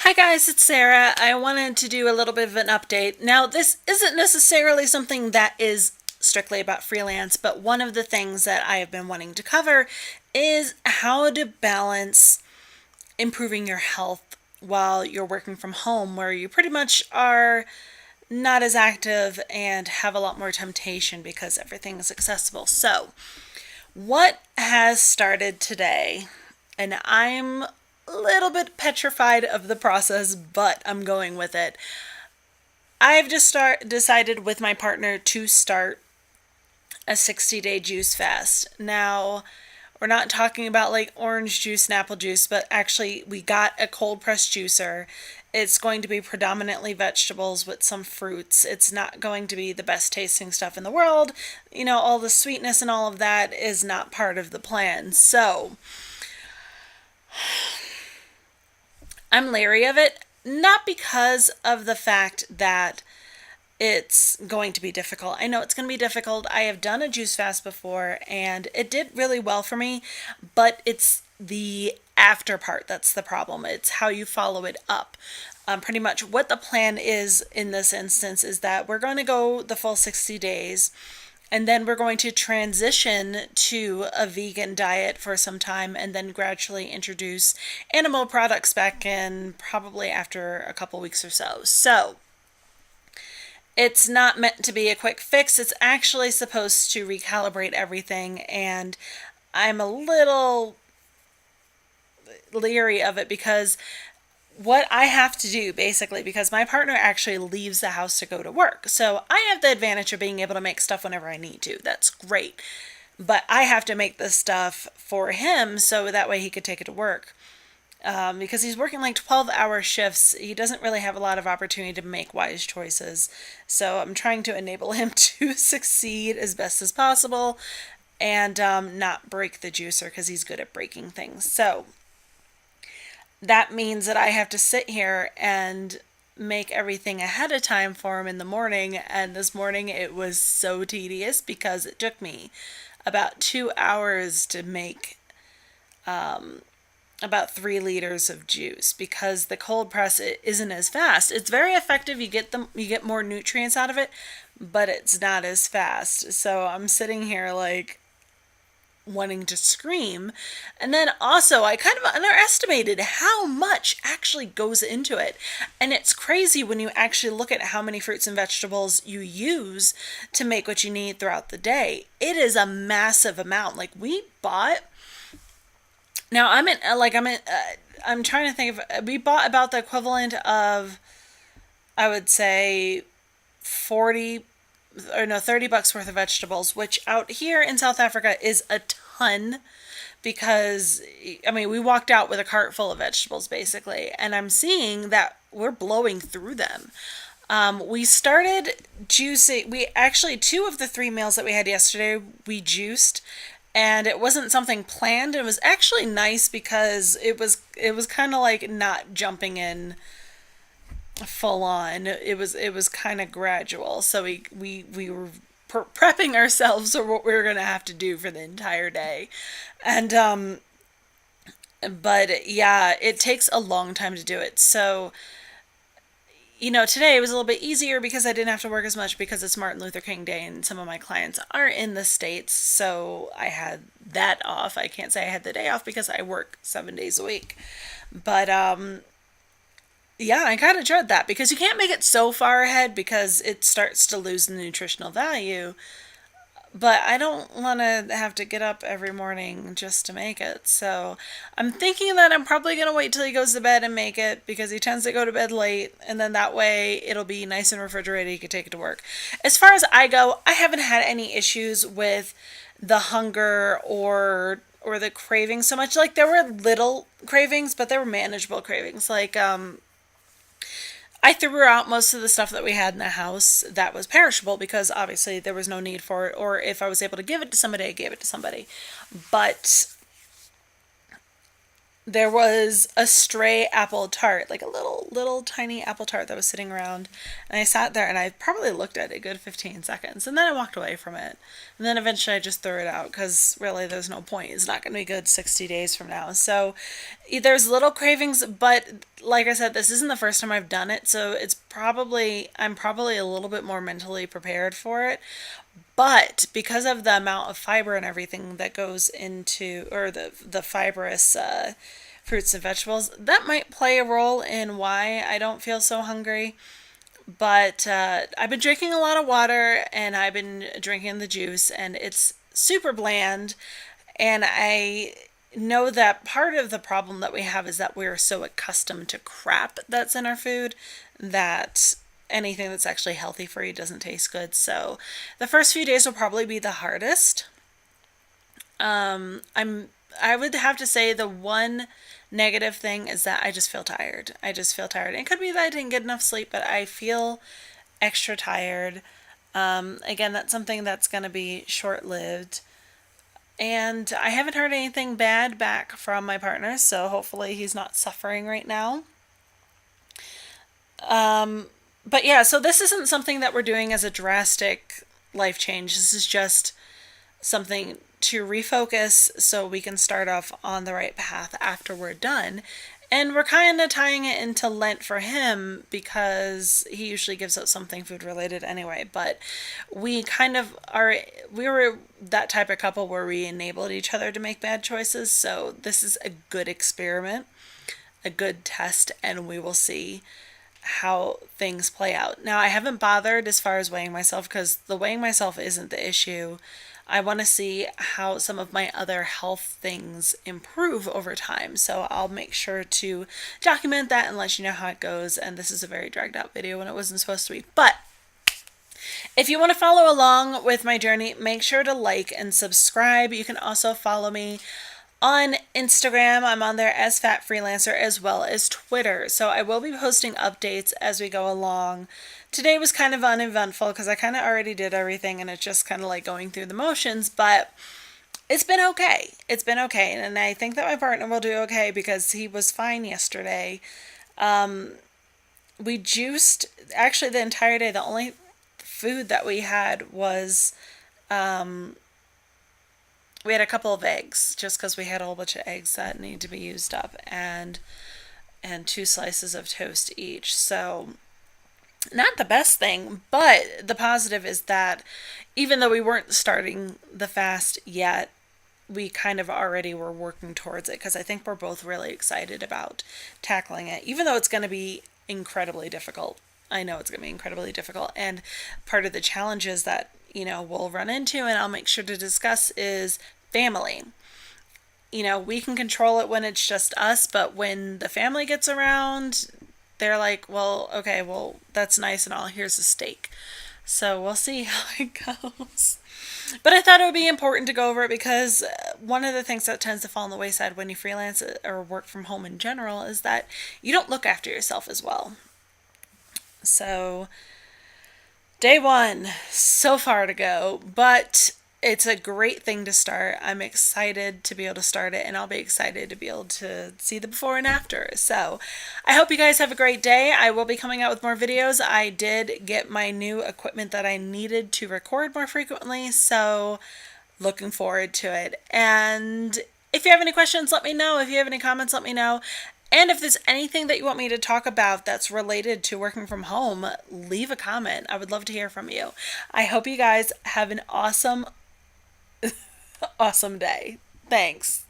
Hi guys, it's Sarah. I wanted to do a little bit of an update. Now, this isn't necessarily something that is strictly about freelance, but one of the things that I have been wanting to cover is how to balance improving your health while you're working from home, where you pretty much are not as active and have a lot more temptation because everything is accessible. So, what has started today, and I'm a little bit petrified of the process, but I'm going with it. I've just decided with my partner to start a 60-day juice fast. Now, we're not talking about like orange juice and apple juice, but actually we got a cold press juicer. It's going to be predominantly vegetables with some fruits. It's not going to be the best tasting stuff in the world. You know, all the sweetness and all of that is not part of the plan. So, I'm leery of it, not because of the fact that it's going to be difficult. I know it's going to be difficult. I have done a juice fast before and it did really well for me, but it's the after part that's the problem. It's how you follow it up. Pretty much what the plan is in this instance is that we're going to go the full 60 days. And then we're going to transition to a vegan diet for some time and then gradually introduce animal products back in probably after a couple weeks or so. So, it's not meant to be a quick fix. It's actually supposed to recalibrate everything, and I'm a little leery of it because what I have to do basically, because my partner actually leaves the house to go to work. So I have the advantage of being able to make stuff whenever I need to. That's great. But I have to make this stuff for him so that way he could take it to work. Because he's working like 12-hour shifts, he doesn't really have a lot of opportunity to make wise choices. So I'm trying to enable him to succeed as best as possible and not break the juicer because he's good at breaking things. So that means that I have to sit here and make everything ahead of time for him in the morning. And this morning it was so tedious because it took me about 2 hours to make about 3 liters of juice because the cold press it isn't as fast. It's very effective. You get more nutrients out of it, but it's not as fast. So I'm sitting here like wanting to scream. And then also I kind of underestimated how much actually goes into it. And it's crazy when you actually look at how many fruits and vegetables you use to make what you need throughout the day. It is a massive amount. Like we bought now I'm trying to think of we bought about the equivalent of I would say 40 or no, $30 worth of vegetables, which out here in South Africa is a ton because, I mean, we walked out with a cart full of vegetables basically, and I'm seeing that we're blowing through them. We started juicing, we actually, 2 of the 3 meals that we had yesterday, we juiced, and it wasn't something planned. It was actually nice because it was kind of like not jumping in full on. It was kind of gradual. So we were prepping ourselves for what we were going to have to do for the entire day. And but yeah, it takes a long time to do it. So today it was a little bit easier because I didn't have to work as much because it's Martin Luther King Day and some of my clients are in the States. So I had that off. I can't say I had the day off because I work 7 days a week. But yeah, I kind of dread that because you can't make it so far ahead because it starts to lose the nutritional value. But I don't want to have to get up every morning just to make it. So I'm thinking that I'm probably going to wait till he goes to bed and make it because he tends to go to bed late. And then that way it'll be nice and refrigerated. He can take it to work. As far as I go, I haven't had any issues with the hunger or the cravings so much. Like there were little cravings, but they were manageable cravings. Like I threw out most of the stuff that we had in the house that was perishable because obviously there was no need for it. Or if I was able to give it to somebody, I gave it to somebody. But there was a stray apple tart, like a little tiny apple tart that was sitting around. And I sat there and I probably looked at it a good 15 seconds. And then I walked away from it. And then eventually I just threw it out because really there's no point. It's not going to be good 60 days from now. So there's little cravings, but like I said, this isn't the first time I've done it. So I'm probably a little bit more mentally prepared for it. But because of the amount of fiber and everything that goes into, or the fibrous fruits and vegetables, that might play a role in why I don't feel so hungry. But I've been drinking a lot of water and I've been drinking the juice, and it's super bland. And I know that part of the problem that we have is that we're so accustomed to crap that's in our food that anything that's actually healthy for you doesn't taste good. So the first few days will probably be the hardest. I would have to say the one negative thing is that I just feel tired. I just feel tired. It could be that I didn't get enough sleep, but I feel extra tired. Again, that's something that's going to be short-lived. And I haven't heard anything bad back from my partner, so hopefully he's not suffering right now. But yeah, so this isn't something that we're doing as a drastic life change. This is just something to refocus so we can start off on the right path after we're done. And we're kind of tying it into Lent for him because he usually gives out something food related anyway. But we were that type of couple where we enabled each other to make bad choices. So this is a good experiment, a good test, and we will see how things play out. Now, I haven't bothered as far as weighing myself because the weighing myself isn't the issue. I want to see how some of my other health things improve over time. So I'll make sure to document that and let you know how it goes. And this is a very dragged out video when it wasn't supposed to be. But if you want to follow along with my journey, make sure to like and subscribe. You can also follow me on Instagram. I'm on there as phatfreelancer, as well as Twitter. So I will be posting updates as we go along. Today was kind of uneventful because I kind of already did everything and it's just kind of like going through the motions, but it's been okay. It's been okay. And I think that my partner will do okay because he was fine yesterday. We juiced actually the entire day. The only food that we had was we had a couple of eggs just because we had a whole bunch of eggs that need to be used up, and 2 slices of toast each. So not the best thing, but the positive is that even though we weren't starting the fast yet, we kind of already were working towards it because I think we're both really excited about tackling it, even though it's going to be incredibly difficult. I know it's going to be incredibly difficult, and part of the challenges that we'll run into and I'll make sure to discuss is family. We can control it when it's just us, but when the family gets around, they're like, well, okay, well, that's nice and all. Here's a steak. So we'll see how it goes. But I thought it would be important to go over it because one of the things that tends to fall on the wayside when you freelance or work from home in general is that you don't look after yourself as well. So day 1, so far to go, but it's a great thing to start. I'm excited to be able to start it, and I'll be excited to be able to see the before and after. So I hope you guys have a great day. I will be coming out with more videos. I did get my new equipment that I needed to record more frequently, so looking forward to it. And if you have any questions, let me know. If you have any comments, let me know. And if there's anything that you want me to talk about that's related to working from home, leave a comment. I would love to hear from you. I hope you guys have an awesome, awesome day. Thanks.